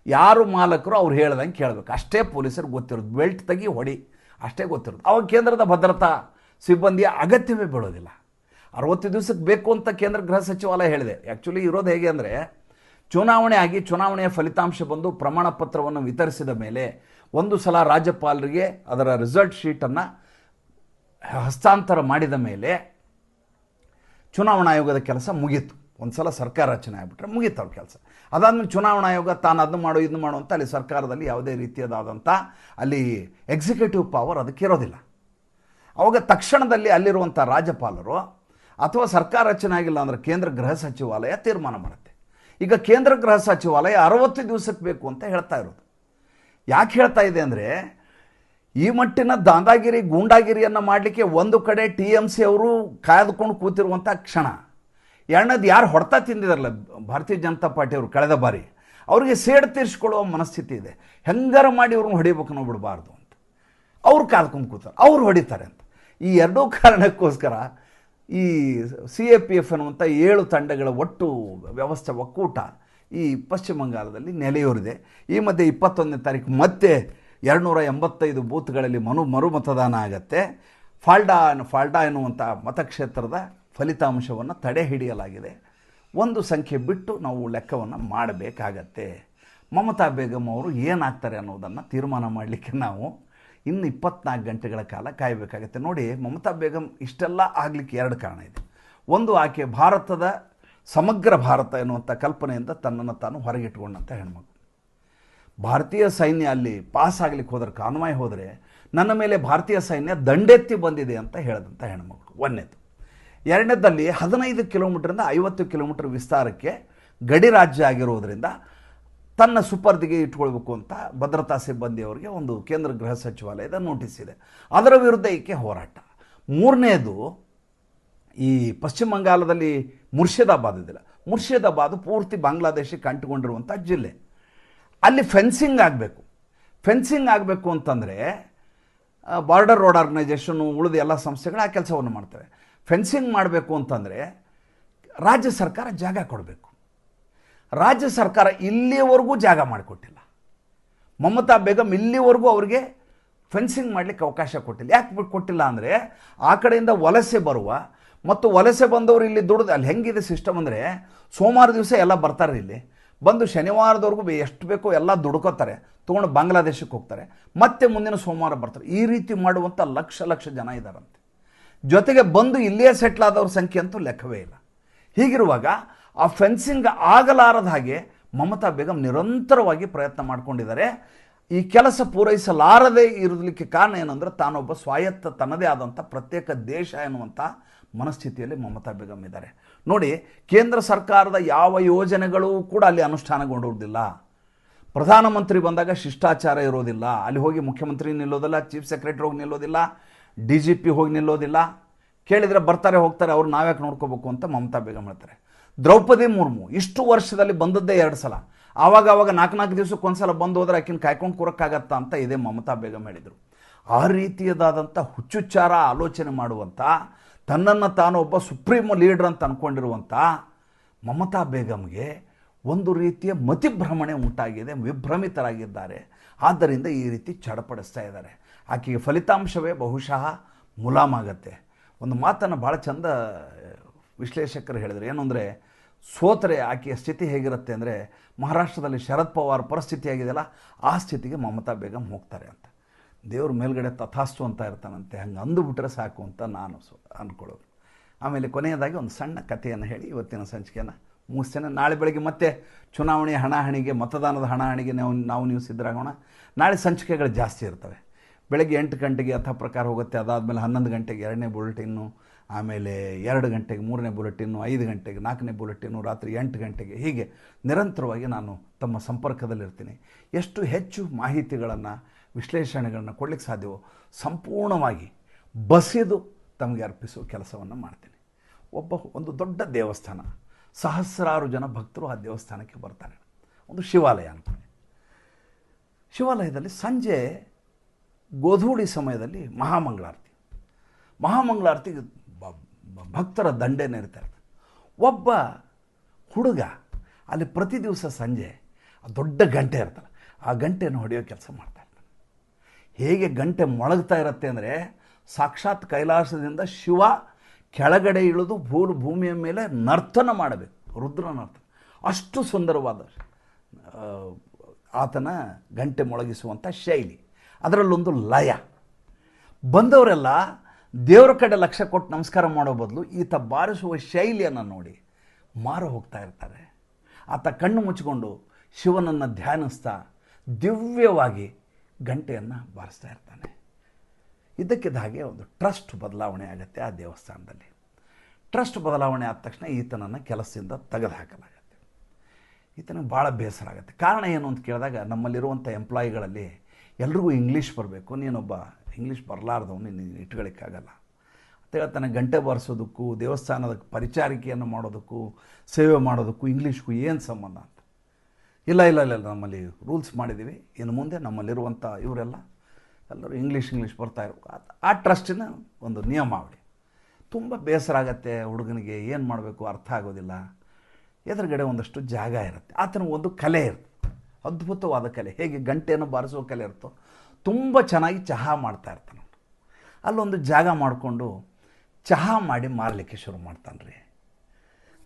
Speaker 1: ಯಾರು ಮಾಲಕರು ಅವ್ರು ಹೇಳ್ದಂಗೆ ಕೇಳಬೇಕು ಅಷ್ಟೇ ಪೊಲೀಸರಿಗೆ ಗೊತ್ತಿರೋದು. ಬೆಲ್ಟ್ ತೆಗಿ ಹೊಡಿ ಅಷ್ಟೇ ಗೊತ್ತಿರೋದು. ಅವಾಗ ಕೇಂದ್ರದ ಭದ್ರತಾ ಸಿಬ್ಬಂದಿಯ ಅಗತ್ಯವೇ ಬೀಳೋದಿಲ್ಲ. 60 ದಿವಸಕ್ಕೆ ಬೇಕು ಅಂತ ಕೇಂದ್ರ ಗೃಹ ಸಚಿವಾಲಯ ಹೇಳಿದೆ. ಆ್ಯಕ್ಚುಲಿ ಇರೋದು ಹೇಗೆ ಅಂದರೆ, ಚುನಾವಣೆ ಆಗಿ ಚುನಾವಣೆಯ ಫಲಿತಾಂಶ ಬಂದು ಪ್ರಮಾಣ ಪತ್ರವನ್ನು ವಿತರಿಸಿದ ಮೇಲೆ ಒಂದು ಸಲ ರಾಜ್ಯಪಾಲರಿಗೆ ಅದರ ರಿಸಲ್ಟ್ ಶೀಟನ್ನು ಹಸ್ತಾಂತರ ಮಾಡಿದ ಮೇಲೆ ಚುನಾವಣಾ ಆಯೋಗದ ಕೆಲಸ ಮುಗೀತು. ಒಂದು ಸಲ ಸರ್ಕಾರ ರಚನೆ ಆಗಿಬಿಟ್ರೆ ಮುಗೀತು ಅವ್ರ ಕೆಲಸ. ಅದಾದಮೇಲೆ ಚುನಾವಣಾ ಆಯೋಗ ತಾನು ಅದನ್ನು ಮಾಡು ಇದನ್ನು ಮಾಡು ಅಂತ ಅಲ್ಲಿ ಸರ್ಕಾರದಲ್ಲಿ ಯಾವುದೇ ರೀತಿಯಾದಂಥ ಅಲ್ಲಿ ಎಕ್ಸಿಕ್ಯೂಟಿವ್ ಪವರ್ ಅದಕ್ಕೆ ಇರೋದಿಲ್ಲ. ಅವಾಗ ತಕ್ಷಣದಲ್ಲಿ ಅಲ್ಲಿರುವಂಥ ರಾಜ್ಯಪಾಲರು ಅಥವಾ ಸರ್ಕಾರ ರಚನೆ ಆಗಿಲ್ಲ ಅಂದರೆ ಕೇಂದ್ರ ಗೃಹ ಸಚಿವಾಲಯ ತೀರ್ಮಾನ ಮಾಡುತ್ತೆ. ಈಗ ಕೇಂದ್ರ ಗೃಹ ಸಚಿವಾಲಯ 60 ದಿವಸಕ್ಕೆ ಬೇಕು ಅಂತ ಹೇಳ್ತಾ ಇರೋದು. ಯಾಕೆ ಹೇಳ್ತಾ ಇದೆ ಅಂದರೆ, ಈ ಮಟ್ಟಿನ ದಾಂದಾಗಿರಿ ಗೂಂಡಾಗಿರಿಯನ್ನು ಮಾಡಲಿಕ್ಕೆ ಒಂದು ಕಡೆ TMC ಅವರು ಕಾಯ್ದುಕೊಂಡು ಕೂತಿರುವಂಥ ಕ್ಷಣ, ಎರಡನೇದು ಯಾರು ಹೊಡ್ತಾ ತಿಂದಿದಾರಲ್ಲ ಭಾರತೀಯ ಜನತಾ ಪಾರ್ಟಿಯವರು ಕಳೆದ ಬಾರಿ, ಅವರಿಗೆ ಸೇಡು ತೀರಿಸ್ಕೊಳ್ಳುವ ಮನಸ್ಥಿತಿ ಇದೆ. ಹೆಂಗಾರ ಮಾಡಿ ಇವ್ರನ್ನ ಹೊಡಿಬೇಕು ನಾವು ಬಿಡಬಾರ್ದು ಅಂತ ಅವ್ರು ಕಾದ್ಕೊಂಡು ಕೂತಾರೆ, ಅವ್ರು ಹೊಡಿತಾರೆ ಅಂತ. ಈ ಎರಡೂ ಕಾರಣಕ್ಕೋಸ್ಕರ ಈ CAPF ಅನ್ನುವಂಥ 7 ತಂಡಗಳ ಒಟ್ಟು ವ್ಯವಸ್ಥೆ ಒಕ್ಕೂಟ ಈ ಪಶ್ಚಿಮ ಬಂಗಾಳದಲ್ಲಿ ನೆಲೆಯೂರಿದೆ. ಈ ಮಧ್ಯೆ 21ನೇ ತಾರೀಕು ಮತ್ತೆ 285 ಬೂತ್ಗಳಲ್ಲಿ ಮರು ಮತದಾನ ಆಗತ್ತೆ. ಫಾಲ್ಡಾ ಎನ್ನುವಂಥ ಮತಕ್ಷೇತ್ರದ ಫಲಿತಾಂಶವನ್ನು ತಡೆ ಹಿಡಿಯಲಾಗಿದೆ. ಒಂದು ಸಂಖ್ಯೆ ಬಿಟ್ಟು ನಾವು ಲೆಕ್ಕವನ್ನು ಮಾಡಬೇಕಾಗತ್ತೆ. ಮಮತಾ ಬೇಗಂ ಅವರು ಏನಾಗ್ತಾರೆ ಅನ್ನೋದನ್ನು ತೀರ್ಮಾನ ಮಾಡಲಿಕ್ಕೆ ನಾವು ಇನ್ನು 24 ಗಂಟೆಗಳ ಕಾಲ ಕಾಯಬೇಕಾಗತ್ತೆ. ನೋಡಿ, ಮಮತಾ ಬೇಗಂ ಇಷ್ಟೆಲ್ಲ ಆಗಲಿಕ್ಕೆ 2 ಕಾರಣ ಇದೆ. ಒಂದು, ಆಕೆ ಭಾರತದ ಸಮಗ್ರ ಭಾರತ ಎನ್ನುವಂಥ ಕಲ್ಪನೆಯಿಂದ ತನ್ನನ್ನು ತಾನು ಹೊರಗಿಟ್ಕೊಂಡಂಥ ಹೆಣ್ಮಗು. ಭಾರತೀಯ ಸೈನ್ಯ ಅಲ್ಲಿ ಪಾಸ್ ಆಗಲಿಕ್ಕೆ ಹೋದರೆ, ಕಾನ್ವಾಯ್ ಹೋದರೆ ನನ್ನ ಮೇಲೆ ಭಾರತೀಯ ಸೈನ್ಯ ದಂಡೆತ್ತಿ ಬಂದಿದೆ ಅಂತ ಹೇಳಿದಂಥ ಹೆಣ್ಮಗಳು. ಒಂದನೇದು. ಎರಡನೇದಲ್ಲಿ 15 ಕಿಲೋಮೀಟರಿಂದ 50 ಕಿಲೋಮೀಟರ್ ವಿಸ್ತಾರಕ್ಕೆ ಗಡಿ ರಾಜ್ಯ ಆಗಿರೋದ್ರಿಂದ ತನ್ನ ಸುಪರ್ದಿಗೆ ಇಟ್ಕೊಳ್ಬೇಕು ಅಂತ ಭದ್ರತಾ ಸಿಬ್ಬಂದಿಯವರಿಗೆ ಒಂದು ಕೇಂದ್ರ ಗೃಹ ಸಚಿವಾಲಯದ ನೋಟಿಸ್ ಇದೆ. ಅದರ ವಿರುದ್ಧ ಈಕೆ ಹೋರಾಟ. ಮೂರನೇದು, ಈ ಪಶ್ಚಿಮ ಬಂಗಾಳದಲ್ಲಿ ಮುರ್ಷಿದಾಬಾದ್ ಪೂರ್ತಿ ಬಾಂಗ್ಲಾದೇಶಕ್ಕೆ ಅಂಟಿಕೊಂಡಿರುವಂಥ ಜಿಲ್ಲೆ. ಅಲ್ಲಿ ಫೆನ್ಸಿಂಗ್ ಆಗಬೇಕು ಅಂತಂದರೆ ಬಾರ್ಡರ್ ರೋಡ್ ಆರ್ಗನೈಜೇಷನು ಉಳಿದ ಎಲ್ಲ ಸಂಸ್ಥೆಗಳು ಆ ಕೆಲಸವನ್ನು ಮಾಡ್ತವೆ. ಫೆನ್ಸಿಂಗ್ ಮಾಡಬೇಕು ಅಂತಂದರೆ ರಾಜ್ಯ ಸರ್ಕಾರ ಜಾಗ ಕೊಡಬೇಕು. ರಾಜ್ಯ ಸರ್ಕಾರ ಇಲ್ಲಿಯವರೆಗೂ ಜಾಗ ಮಾಡಿಕೊಟ್ಟಿಲ್ಲ. ಮಮತಾ ಬೇಗಂ ಇಲ್ಲಿವರೆಗೂ ಅವರಿಗೆ ಫೆನ್ಸಿಂಗ್ ಮಾಡಲಿಕ್ಕೆ ಅವಕಾಶ ಕೊಟ್ಟಿಲ್ಲ. ಯಾಕೆ ಕೊಟ್ಟಿಲ್ಲ ಅಂದರೆ, ಆ ಕಡೆಯಿಂದ ವಲಸೆ ಬರುವ ಮತ್ತು ವಲಸೆ ಬಂದವರು ಇಲ್ಲಿ ದುಡ್ದು, ಅಲ್ಲಿ ಹೆಂಗಿದೆ ಸಿಸ್ಟಮ್ ಅಂದರೆ, ಸೋಮವಾರ ದಿವಸ ಎಲ್ಲ ಬರ್ತಾರೆ, ಇಲ್ಲಿ ಬಂದು ಶನಿವಾರದವರೆಗೂ ಎಷ್ಟು ಬೇಕೋ ಎಲ್ಲ ದುಡ್ಕೋತಾರೆ, ತೊಗೊಂಡು ಬಾಂಗ್ಲಾದೇಶಕ್ಕೆ ಹೋಗ್ತಾರೆ, ಮತ್ತೆ ಮುಂದಿನ ಸೋಮವಾರ ಬರ್ತಾರೆ. ಈ ರೀತಿ ಮಾಡುವಂಥ ಲಕ್ಷ ಜನ ಇದ್ದಾರಂತೆ. ಜೊತೆಗೆ ಬಂದು ಇಲ್ಲಿಯೇ ಸೆಟ್ಲ್ ಆದವ್ರ ಸಂಖ್ಯೆ ಅಂತೂ ಲೆಕ್ಕವೇ ಇಲ್ಲ. ಹೀಗಿರುವಾಗ ಆ ಫೆನ್ಸಿಂಗ್ ಆಗಲಾರದ ಹಾಗೆ ಮಮತಾ ಬೇಗಂ ನಿರಂತರವಾಗಿ ಪ್ರಯತ್ನ ಮಾಡಿಕೊಂಡಿದ್ದಾರೆ. ಈ ಕೆಲಸ ಪೂರೈಸಲಾರದೇ ಇರಲಿಕ್ಕೆ ಕಾರಣ ಏನಂದರೆ, ತಾನೊಬ್ಬ ಸ್ವಾಯತ್ತ ತನ್ನದೇ ಆದಂಥ ಪ್ರತ್ಯೇಕ ದೇಶ ಎನ್ನುವಂಥ ಮನಸ್ಥಿತಿಯಲ್ಲಿ ಮಮತಾ ಬೇಗಂ ಇದ್ದಾರೆ. ನೋಡಿ, ಕೇಂದ್ರ ಸರ್ಕಾರದ ಯಾವ ಯೋಜನೆಗಳು ಕೂಡ ಅಲ್ಲಿ ಅನುಷ್ಠಾನಗೊಂಡಿರುವುದಿಲ್ಲ. ಪ್ರಧಾನಮಂತ್ರಿ ಬಂದಾಗ ಶಿಷ್ಟಾಚಾರ ಇರೋದಿಲ್ಲ. ಅಲ್ಲಿ ಹೋಗಿ ಮುಖ್ಯಮಂತ್ರಿ ನಿಲ್ಲೋದಿಲ್ಲ, ಚೀಫ್ ಸೆಕ್ರೆಟರಿ ಹೋಗಿ ನಿಲ್ಲೋದಿಲ್ಲ, DGP ಹೋಗಿ ನಿಲ್ಲೋದಿಲ್ಲ. ಕೇಳಿದರೆ ಬರ್ತಾರೆ ಹೋಗ್ತಾರೆ, ಅವ್ರು ನಾವ್ಯಾಕೆ ನೋಡ್ಕೋಬೇಕು ಅಂತ ಮಮತಾ ಬೇಗಂ ಹೇಳ್ತಾರೆ. ದ್ರೌಪದಿ ಮುರ್ಮು ಇಷ್ಟು ವರ್ಷದಲ್ಲಿ ಬಂದದ್ದೇ 2 ಸಲ. ಆವಾಗ 4 ದಿವಸಕ್ಕೆ ಒಂದ್ಸಲ ಬಂದು ಹೋದ್ರೆ ಆಕಿನ ಕಾಯ್ಕೊಂಡು ಕೂರಕ್ಕಾಗತ್ತಾ ಅಂತ ಇದೇ ಮಮತಾ ಬೇಗಂ ಹೇಳಿದರು. ಆ ರೀತಿಯದಾದಂಥ ಹುಚ್ಚುಚ್ಚಾರ ಆಲೋಚನೆ ಮಾಡುವಂಥ, ತನ್ನನ್ನು ತಾನು ಒಬ್ಬ ಸುಪ್ರೀಮ್ ಲೀಡರ್ ಅಂತ ಅಂದ್ಕೊಂಡಿರುವಂಥ ಮಮತಾ ಬೇಗಂಗೆ ಒಂದು ರೀತಿಯ ಮತಿಭ್ರಮಣೆ ಉಂಟಾಗಿದೆ, ವಿಭ್ರಮಿತರಾಗಿದ್ದಾರೆ. ಆದ್ದರಿಂದ ಈ ರೀತಿ ಚಡಪಡಿಸ್ತಾ ಇದ್ದಾರೆ. ಆಕೆಗೆ ಫಲಿತಾಂಶವೇ ಬಹುಶಃ ಮುಲಾಮಾಗತ್ತೆ. ಒಂದು ಮಾತನ್ನು ಭಾಳ ಚಂದ ವಿಶ್ಲೇಷಕರು ಹೇಳಿದರು. ಏನು ಅಂದರೆ, ಸೋತರೆ ಆಕೆಯ ಸ್ಥಿತಿ ಹೇಗಿರುತ್ತೆ ಅಂದರೆ, ಮಹಾರಾಷ್ಟ್ರದಲ್ಲಿ ಶರದ್ ಪವಾರ್ ಪರಿಸ್ಥಿತಿ ಆಗಿದೆಯಲ್ಲ, ಆ ಸ್ಥಿತಿಗೆ ಮಮತಾ ಬೇಗಂ ಹೋಗ್ತಾರೆ ಅಂತ. ದೇವ್ರ ಮೇಲ್ಗಡೆ ತಥಾಸ್ತು ಅಂತ ಇರ್ತಾನಂತೆ, ಹಂಗೆ ಅಂದುಬಿಟ್ರೆ ಸಾಕು ಅಂತ ನಾನು ಅಂದ್ಕೊಳ್ಳೋದು. ಆಮೇಲೆ ಕೊನೆಯದಾಗಿ ಒಂದು ಸಣ್ಣ ಕಥೆಯನ್ನು ಹೇಳಿ ಇವತ್ತಿನ ಸಂಚಿಕೆಯನ್ನು ಮುಗಿಸ್ತೇನೆ. ನಾಳೆ ಬೆಳಗ್ಗೆ ಮತ್ತೆ ಚುನಾವಣೆ ಹಣಾಹಣಿಗೆ, ಮತದಾನದ ಹಣಾಹಣಿಗೆ ನೀವು ಸಿದ್ಧರಾಗೋಣ. ನಾಳೆ ಸಂಚಿಕೆಗಳು ಜಾಸ್ತಿ ಇರ್ತವೆ. ಬೆಳಗ್ಗೆ 8 ಗಂಟೆಗೆ ಯಥಾ ಪ್ರಕಾರ ಹೋಗುತ್ತೆ. ಅದಾದಮೇಲೆ 11 ಗಂಟೆಗೆ 2ನೇ ಬುಲೆಟಿನ್ನು, ಆಮೇಲೆ 2 ಗಂಟೆಗೆ 3ನೇ ಬುಲೆಟಿನ್ನು, 5 ಗಂಟೆಗೆ 4ನೇ ಬುಲೆಟಿನ್ನು, ರಾತ್ರಿ 8 ಗಂಟೆಗೆ, ಹೀಗೆ ನಿರಂತರವಾಗಿ ನಾನು ತಮ್ಮ ಸಂಪರ್ಕದಲ್ಲಿರ್ತೀನಿ. ಎಷ್ಟು ಹೆಚ್ಚು ಮಾಹಿತಿಗಳನ್ನು, ವಿಶ್ಲೇಷಣೆಗಳನ್ನು ಕೊಡಲಿಕ್ಕೆ ಸಾಧ್ಯವೋ ಸಂಪೂರ್ಣವಾಗಿ ಬಸಿದು ತಮಗೆ ಅರ್ಪಿಸುವ ಕೆಲಸವನ್ನು ಮಾಡ್ತೀನಿ. ಒಂದು ದೊಡ್ಡ ದೇವಸ್ಥಾನ, ಸಹಸ್ರಾರು ಜನ ಭಕ್ತರು ಆ ದೇವಸ್ಥಾನಕ್ಕೆ ಬರ್ತಾರೆ. ಒಂದು ಶಿವಾಲಯ ಅನ್ಕೊಳ್ಳಿ. ಶಿವಾಲಯದಲ್ಲಿ ಸಂಜೆ ಗೋಧೂಳಿ ಸಮಯದಲ್ಲಿ ಮಹಾಮಂಗಳಾರತಿಗೆ ಭಕ್ತರ ದಂಡೇನೆ ಇರ್ತಾರೆ. ಒಬ್ಬ ಹುಡುಗ ಅಲ್ಲಿ ಪ್ರತಿ ದಿವಸ ಸಂಜೆ ದೊಡ್ಡ ಗಂಟೆ ಇರ್ತಲ್ಲ, ಆ ಗಂಟೆಯನ್ನು ಹೊಡೆಯೋ ಕೆಲಸ ಮಾಡ್ತಾ ಇರ್ತಾನೆ. ಹೇಗೆ ಗಂಟೆ ಮೊಳಗ್ತಾ ಇರುತ್ತೆ ಅಂದರೆ, ಸಾಕ್ಷಾತ್ ಕೈಲಾಸದಿಂದ ಶಿವ ಕೆಳಗಡೆ ಇಳಿದು ಭೂಮಿಯ ಮೇಲೆ ನರ್ತನ ಮಾಡಬೇಕು, ರುದ್ರ ನರ್ತನ. ಅಷ್ಟು ಸುಂದರವಾದ ಆತನ ಗಂಟೆ ಮೊಳಗಿಸುವಂಥ ಶೈಲಿ, ಅದರಲ್ಲೊಂದು ಲಯ. ಬಂದವರೆಲ್ಲ ದೇವರ ಕಡೆ ಲಕ್ಷ್ಯ ಕೊಟ್ಟು ನಮಸ್ಕಾರ ಮಾಡೋ ಬದಲು ಈತ ಬಾರಿಸುವ ಶೈಲಿಯನ್ನು ನೋಡಿ ಮಾರು ಹೋಗ್ತಾ ಇರ್ತಾರೆ. ಆತ ಕಣ್ಣು ಮುಚ್ಚಿಕೊಂಡು ಶಿವನನ್ನು ಧ್ಯಾನಿಸ್ತಾ ದಿವ್ಯವಾಗಿ ಗಂಟೆಯನ್ನು ಬಾರಿಸ್ತಾ ಇರ್ತಾನೆ. ಇದಕ್ಕಿದ್ದ ಹಾಗೆ ಒಂದು ಟ್ರಸ್ಟ್ ಬದಲಾವಣೆ ಆಗುತ್ತೆ ಆ ದೇವಸ್ಥಾನದಲ್ಲಿ. ಟ್ರಸ್ಟ್ ಬದಲಾವಣೆ ಆದ ತಕ್ಷಣ ಈತನನ್ನು ಕೆಲಸದಿಂದ ತೆಗೆದುಹಾಕಲಾಗುತ್ತೆ. ಈತನಿಗೆ ಭಾಳ ಬೇಸರ ಆಗುತ್ತೆ. ಕಾರಣ ಏನು ಅಂತ ಕೇಳಿದಾಗ, ನಮ್ಮಲ್ಲಿರುವಂಥ ಎಂಪ್ಲಾಯಿಗಳಲ್ಲಿ ಎಲ್ರಿಗೂ ಇಂಗ್ಲೀಷ್ ಬರಬೇಕು, ನೀನೊಬ್ಬ ಇಂಗ್ಲೀಷ್ ಬರಲಾರ್ದವನು, ನೀನು ಇಟ್ಕೊಳ್ಳಿಕ್ಕಾಗಲ್ಲ ಅಂತ ಹೇಳ್ತಾನೆ. ಗಂಟೆ ಬಾರಿಸೋದಕ್ಕೂ ದೇವಸ್ಥಾನದ ಪರಿಚಾರಿಕೆಯನ್ನು ಮಾಡೋದಕ್ಕೂ ಸೇವೆ ಮಾಡೋದಕ್ಕೂ ಇಂಗ್ಲೀಷ್ಗೂ ಏನು ಸಂಬಂಧ ಅಂತ. ಇಲ್ಲ ನಮ್ಮಲ್ಲಿ ರೂಲ್ಸ್ ಮಾಡಿದ್ದೀವಿ, ಇನ್ನು ಮುಂದೆ ನಮ್ಮಲ್ಲಿರುವಂಥ ಇವರೆಲ್ಲ ಎಲ್ಲರೂ ಇಂಗ್ಲೀಷ್ ಬರ್ತಾ ಇರಬೇಕು. ಆ ಟ್ರಸ್ಟಿನ ಒಂದು ನಿಯಮಾವಳಿ. ತುಂಬ ಬೇಸರ ಆಗತ್ತೆ ಹುಡುಗನಿಗೆ. ಏನು ಮಾಡಬೇಕು ಅರ್ಥ ಆಗೋದಿಲ್ಲ. ಎದುರುಗಡೆ ಒಂದಷ್ಟು ಜಾಗ ಇರುತ್ತೆ. ಆತನಿಗೆ ಒಂದು ಕಲೆ ಇರುತ್ತೆ, ಅದ್ಭುತವಾದ ಕಲೆ. ಹೇಗೆ ಗಂಟೆಯನ್ನು ಬಾರಿಸುವ ಕಲೆ ಇರುತ್ತೋ, ತುಂಬ ಚೆನ್ನಾಗಿ ಚಹಾ ಮಾಡ್ತಾ ಇರ್ತಾನೆ. ಅಲ್ಲೊಂದು ಜಾಗ ಮಾಡಿಕೊಂಡು ಚಹಾ ಮಾಡಿ ಮಾರಲಿಕ್ಕೆ ಶುರು ಮಾಡ್ತಾನೆ ರೀ.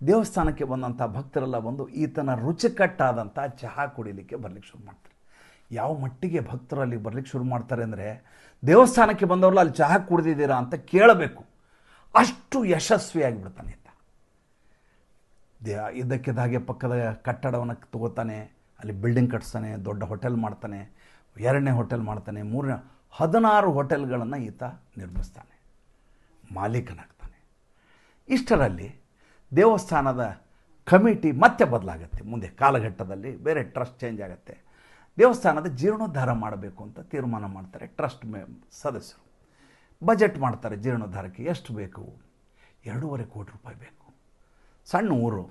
Speaker 1: ದೇವಸ್ಥಾನಕ್ಕೆ ಬಂದಂಥ ಭಕ್ತರೆಲ್ಲ ಬಂದು ಈತನ ರುಚಿಕಟ್ಟಾದಂಥ ಚಹಾ ಕುಡಿಲಿಕ್ಕೆ ಬರಲಿಕ್ಕೆ ಶುರು ಮಾಡ್ತಾರೆ. ಯಾವ ಮಟ್ಟಿಗೆ ಭಕ್ತರು ಅಲ್ಲಿ ಬರಲಿಕ್ಕೆ ಶುರು ಮಾಡ್ತಾರೆ ಅಂದರೆ, ದೇವಸ್ಥಾನಕ್ಕೆ ಬಂದವರೆಲ್ಲ ಅಲ್ಲಿ ಚಹಾ ಕುಡಿದಿದ್ದೀರಾ ಅಂತ ಕೇಳಬೇಕು, ಅಷ್ಟು ಯಶಸ್ವಿಯಾಗಿಬಿಡ್ತಾನೆ ಈತ. ಇದ್ದಕ್ಕಿದ್ದ ಹಾಗೆ ಪಕ್ಕದ ಕಟ್ಟಡವನ್ನು ತಗೋತಾನೆ, ಅಲ್ಲಿ ಬಿಲ್ಡಿಂಗ್ ಕಟ್ಸ್ತಾನೆ, ದೊಡ್ಡ ಹೋಟೆಲ್ ಮಾಡ್ತಾನೆ, 2ನೇ ಹೋಟೆಲ್ ಮಾಡ್ತಾನೆ, 3ನೇ 16 ಹೋಟೆಲ್ಗಳನ್ನು ಈತ ನಿರ್ಮಿಸ್ತಾನೆ, ಮಾಲೀಕನಾಗ್ತಾನೆ. ಇಷ್ಟರಲ್ಲಿ ದೇವಸ್ಥಾನದ ಕಮಿಟಿ ಮತ್ತೆ ಬದಲಾಗುತ್ತೆ. ಮುಂದೆ ಕಾಲಘಟ್ಟದಲ್ಲಿ ಬೇರೆ ಟ್ರಸ್ಟ್ ಚೇಂಜ್ ಆಗುತ್ತೆ. ದೇವಸ್ಥಾನದ ಜೀರ್ಣೋದ್ಧಾರ ಮಾಡಬೇಕು ಅಂತ ತೀರ್ಮಾನ ಮಾಡ್ತಾರೆ ಟ್ರಸ್ಟ್ ಸದಸ್ಯರು. ಬಜೆಟ್ ಮಾಡ್ತಾರೆ. ಜೀರ್ಣೋದ್ಧಾರಕ್ಕೆ ಎಷ್ಟು ಬೇಕು? 2.5 ಕೋಟಿ ರೂಪಾಯಿ ಬೇಕು. ಸಣ್ಣ ಊರು,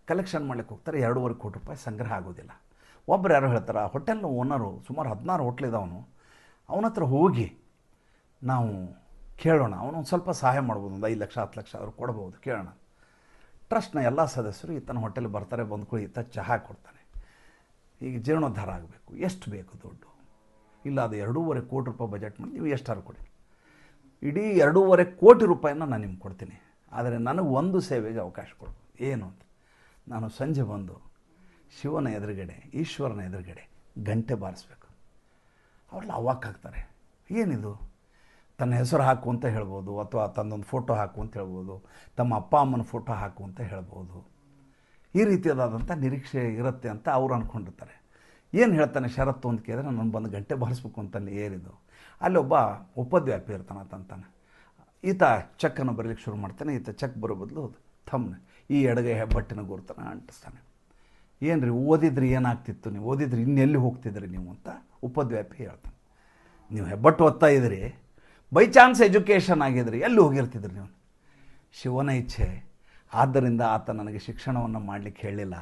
Speaker 1: ಕಲೆಕ್ಷನ್ ಮಾಡ್ಲಿಕ್ಕೆ ಹೋಗ್ತಾರೆ. 2.5 ಕೋಟಿ ರೂಪಾಯಿ ಸಂಗ್ರಹ ಆಗೋದಿಲ್ಲ. ಒಬ್ಬರು ಯಾರು ಹೇಳ್ತಾರೆ, ಆ ಹೋಟೆಲ್ನ ಓನರು, ಸುಮಾರು 16 ಹೋಟ್ಲಿದ್ದವನು, ಅವನ ಹತ್ರ ಹೋಗಿ ನಾವು ಕೇಳೋಣ, ಅವನು ಸ್ವಲ್ಪ ಸಹಾಯ ಮಾಡ್ಬೋದು, ಒಂದು 5 ಲಕ್ಷ 10 ಲಕ್ಷ ಆದರೂ ಕೊಡ್ಬೋದು, ಕೇಳೋಣ. ಟ್ರಸ್ಟ್ನ ಎಲ್ಲ ಸದಸ್ಯರು ಈತನ ಹೋಟೆಲ್ ಬರ್ತಾರೆ. ಬಂದ್ಕೊಳ್ಳಿ, ಈತ ಚಹಾ ಕೊಡ್ತಾನೆ. ಈಗ ಜೀರ್ಣೋದ್ಧಾರ ಆಗಬೇಕು, ಎಷ್ಟು ಬೇಕು ದುಡ್ಡು? ಇಲ್ಲ, ಅದು 2.5 ಕೋಟಿ ರೂಪಾಯಿ ಬಜೆಟ್ ಮಾಡಿ, ನೀವು ಎಷ್ಟಾದ್ರು ಕೊಡಿ. ಇಡೀ 2.5 ಕೋಟಿ ರೂಪಾಯಿನ ನಾನು ನಿಮ್ಗೆ ಕೊಡ್ತೀನಿ, ಆದರೆ ನನಗೆ ಒಂದು ಸೇವೆಗೆ ಅವಕಾಶ ಕೊಡ್ಬೋದು. ಏನು ಅಂತ, ನಾನು ಸಂಜೆ ಬಂದು ಶಿವನ ಎದುರುಗಡೆ, ಈಶ್ವರನ ಎದುರುಗಡೆ ಗಂಟೆ ಬಾರಿಸ್ಬೇಕು. ಅವರೆಲ್ಲ ಅವಾಕ್ಕಾಗ್ತಾರೆ. ಏನಿದು? ತನ್ನ ಹೆಸರು ಹಾಕು ಅಂತ ಹೇಳ್ಬೋದು, ಅಥವಾ ತನ್ನೊಂದು ಫೋಟೋ ಹಾಕು ಅಂತ ಹೇಳ್ಬೋದು, ತಮ್ಮ ಅಪ್ಪ ಅಮ್ಮನ ಫೋಟೋ ಹಾಕು ಅಂತ ಹೇಳ್ಬೋದು. ಈ ರೀತಿಯಾದಂಥ ನಿರೀಕ್ಷೆ ಇರುತ್ತೆ ಅಂತ ಅವ್ರು ಅಂದ್ಕೊಂಡಿರ್ತಾರೆ. ಏನು ಹೇಳ್ತಾನೆ ಷರತ್ತು ಅಂತ ಕೇಳಿದ್ರೆ, ನಾನು ಬಂದು ಗಂಟೆ ಬಾರಿಸ್ಬೇಕು ಅಂತಲ್ಲಿ ಏನಿದು. ಅಲ್ಲಿ ಒಬ್ಬ ಉಪದ್ವ್ಯಾಪಿ ಇರ್ತಾನೆ ಅಂತಾನೆ. ಈತ ಚೆಕ್ಕನ್ನು ಬರೀಲಿಕ್ಕೆ ಶುರು ಮಾಡ್ತಾನೆ. ಈತ ಚೆಕ್ ಬರೋ ಬದಲು ಥಮ್ನ ಈ ಎಡಗೈ ಹೆಬ್ಬಟ್ಟಿನ ಗುರುತನ ಅಂಟಿಸ್ತಾನೆ. ಏನು ರೀ, ಓದಿದ್ರಿ ಏನಾಗ್ತಿತ್ತು, ನೀವು ಓದಿದ್ರಿ ಇನ್ನೆಲ್ಲಿ ಹೋಗ್ತಿದ್ರಿ ನೀವು ಅಂತ ಉಪದ್ವ್ಯಾಪಿ ಹೇಳ್ತಾನೆ. ನೀವು ಹೆಬ್ಬಟ್ಟು ಓದ್ತಾ ಇದ್ರಿ, ಬೈ ಚಾನ್ಸ್ ಎಜುಕೇಷನ್ ಆಗಿದ್ರಿ, ಎಲ್ಲಿ ಹೋಗಿರ್ತಿದ್ರಿ ನೀವು? ಶಿವನ ಇಚ್ಛೆ. ಆದ್ದರಿಂದ ಆತ ನನಗೆ ಶಿಕ್ಷಣವನ್ನು ಮಾಡಲಿಕ್ಕೆ ಹೇಳಿಲ್ಲ,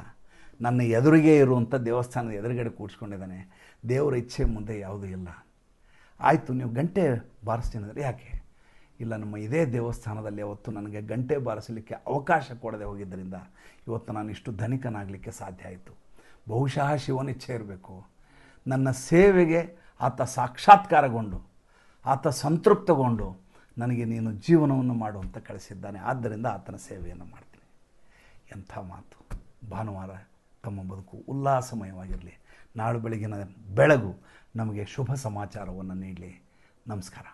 Speaker 1: ನನ್ನ ಎದುರಿಗೆ ಇರುವಂಥ ದೇವಸ್ಥಾನದ ಎದುರುಗಡೆ ಕೂಡಿಸ್ಕೊಂಡಿದ್ದಾನೆ. ದೇವರ ಇಚ್ಛೆ ಮುಂದೆ ಯಾವುದೂ ಇಲ್ಲ. ಆಯಿತು, ನೀವು ಗಂಟೆ ಬಾರಿಸ್ತೀನಿ ಅಂದರೆ ಯಾಕೆ? ಇಲ್ಲ, ನಮ್ಮ ಇದೇ ದೇವಸ್ಥಾನದಲ್ಲಿ ಅವತ್ತು ನನಗೆ ಗಂಟೆ ಬಾರಿಸಲಿಕ್ಕೆ ಅವಕಾಶ ಕೊಡದೆ ಹೋಗಿದ್ದರಿಂದ ಇವತ್ತು ನಾನು ಇಷ್ಟು ಧನಿಕನಾಗಲಿಕ್ಕೆ ಸಾಧ್ಯ ಆಯಿತು. ಬಹುಶಃ ಶಿವನಿಚ್ಛೆ ಇರಬೇಕು. ನನ್ನ ಸೇವೆಗೆ ಆತ ಸಾಕ್ಷಾತ್ಕಾರಗೊಂಡು, ಆತ ಸಂತೃಪ್ತಗೊಂಡು ನನಗೆ ನೀನು ಜೀವನವನ್ನು ಮಾಡು ಅಂತ ಕಳಿಸಿದ್ದಾನೆ. ಆದ್ದರಿಂದ ಆತನ ಸೇವೆಯನ್ನು ಮಾಡ್ತೀನಿ. ಎಂಥ ಮಾತು! ಭಾನುವಾರ ತಮ್ಮ ಬದುಕು ಉಲ್ಲಾಸಮಯವಾಗಿರಲಿ. ನಾಳು ಬೆಳಗಿನ ಬೆಳಗು ನಮಗೆ ಶುಭ ಸಮಾಚಾರವನ್ನು ನೀಡಲಿ. ನಮಸ್ಕಾರ.